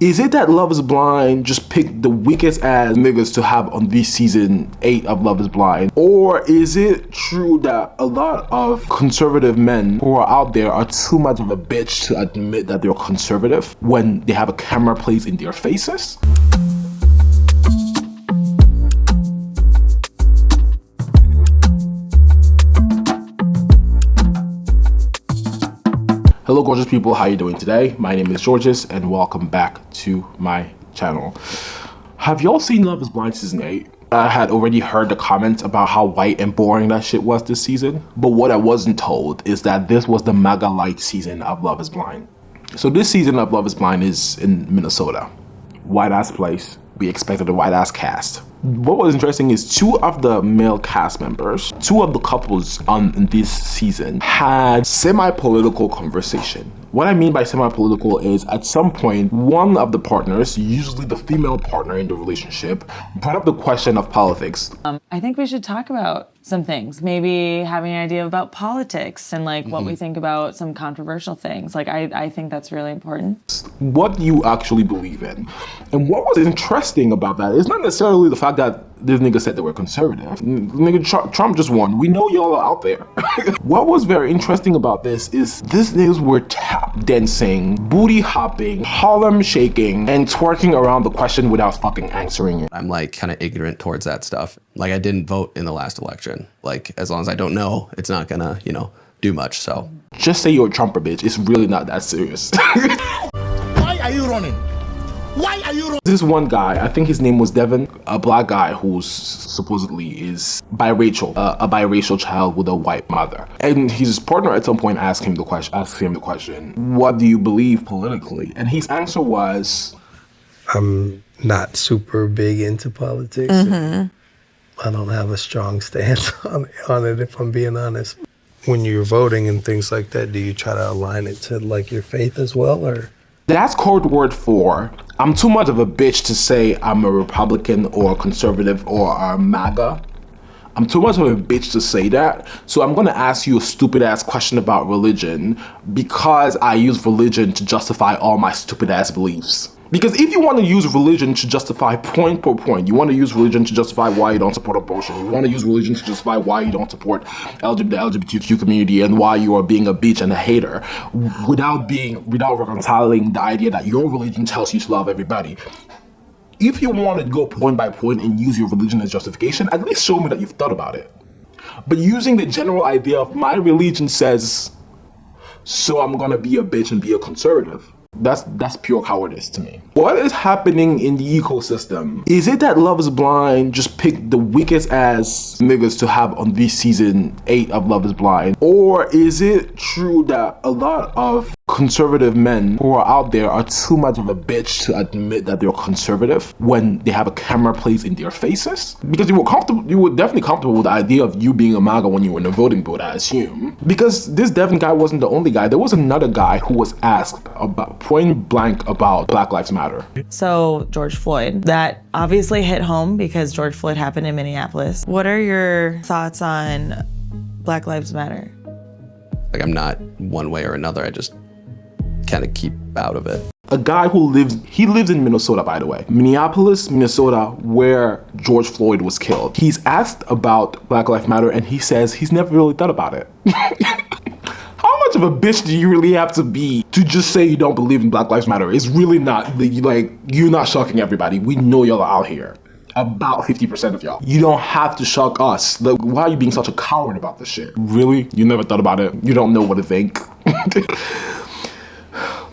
Is it that Love is Blind just picked the weakest ass niggas to have on this season 8 of Love is Blind? Or is it true that a lot of conservative men who are out there are too much of a bitch to admit that they're conservative when they have a camera placed in their faces? Hello gorgeous people, how you doing today? My name is Georges and welcome back to my channel. Have y'all seen Love is Blind season 8? I had already heard the comments about how white and boring that shit was this season, but what I wasn't told is that this was the mega light season of Love is Blind. So this season of Love is Blind is in Minnesota. White ass place, we expected a white ass cast. What was interesting is two of the male cast members, two of the couples on this season had semi-political conversation. What I mean by semi-political is at some point, one of the partners, usually the female partner in the relationship, brought up the question of politics. I think we should talk about some things, maybe having an idea about politics and like what we think about some controversial things. Like I think that's really important. What do you actually believe in? And what was interesting about that is not necessarily the fact that this nigga said they were conservative. Nigga, Trump just won. We know y'all are out there. What was very interesting about this is these niggas were tap dancing, booty hopping, Harlem shaking, and twerking around the question without fucking answering it. I'm like kind of ignorant towards that stuff. Like I didn't vote in the last election. Like as long as I don't know, it's not gonna, do much, so. Just say you're a Trumper, bitch. It's really not that serious. Why are you running? Why are you running? This one guy, I think his name was Devin, a black guy who's supposedly is biracial, a biracial child with a white mother. And his partner at some point asked him the question, what do you believe politically? And his answer was, I'm not super big into politics. I don't have a strong stance on it, if I'm being honest. When you're voting and things like that, do you try to align it to like your faith as well, or? That's code word for, I'm too much of a bitch to say I'm a Republican or a conservative or a MAGA. I'm too much of a bitch to say that. So I'm gonna ask you a stupid ass question about religion because I use religion to justify all my stupid ass beliefs. Because if you want to use religion to justify point per point, you want to use religion to justify why you don't support abortion, you want to use religion to justify why you don't support the LGBTQ community and why you are being a bitch and a hater without reconciling the idea that your religion tells you to love everybody. If you want to go point by point and use your religion as justification, at least show me that you've thought about it. But using the general idea of my religion says, so I'm gonna be a bitch and be a conservative. That's pure cowardice to me. What is happening in the ecosystem? Is it that Love is Blind just picked the weakest ass niggas to have on this season 8 of Love is Blind? Or is it true that a lot of conservative men who are out there are too much of a bitch to admit that they're conservative when they have a camera placed in their faces? Because you were definitely comfortable with the idea of you being a MAGA when you were in the voting booth, I assume. Because this Devin guy wasn't the only guy. There was another guy who was asked about point blank about Black Lives Matter. So George Floyd, that obviously hit home because George Floyd happened in Minneapolis. What are your thoughts on Black Lives Matter? Like I'm not one way or another, I just kind of keep out of it. A guy who lives in Minnesota, by the way. Minneapolis, Minnesota, where George Floyd was killed. He's asked about Black Lives Matter and he says he's never really thought about it. How much of a bitch do you really have to be to just say you don't believe in Black Lives Matter? It's really not, like, you're not shocking everybody. We know y'all are out here. About 50% of y'all. You don't have to shock us. Like, why are you being such a coward about this shit? Really? You never thought about it? You don't know what to think?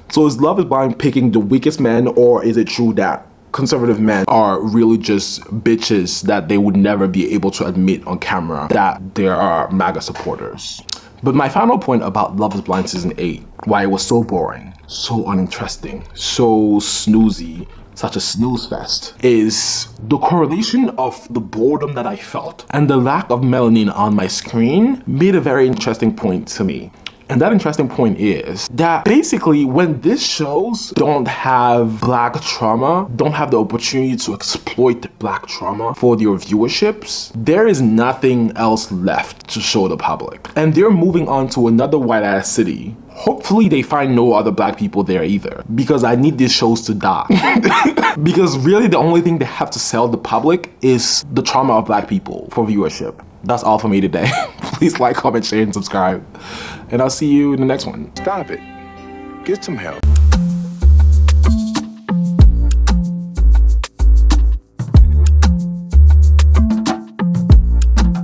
So is Love is Blind picking the weakest men, or is it true that conservative men are really just bitches that they would never be able to admit on camera that there are MAGA supporters? But my final point about Love is Blind season 8, why it was so boring, so uninteresting, so snoozy, such a snooze fest, is the correlation of the boredom that I felt and the lack of melanin on my screen made a very interesting point to me. And that interesting point is that basically when these shows don't have black trauma, don't have the opportunity to exploit black trauma for their viewerships, there is nothing else left to show the public. And they're moving on to another white ass city Hopefully they find no other black people there either, because I need these shows to die. Because really the only thing they have to sell the public is the trauma of black people for viewership. That's all for me today. Please like, comment, share, and subscribe. And I'll see you in the next one. Stop it. Get some help.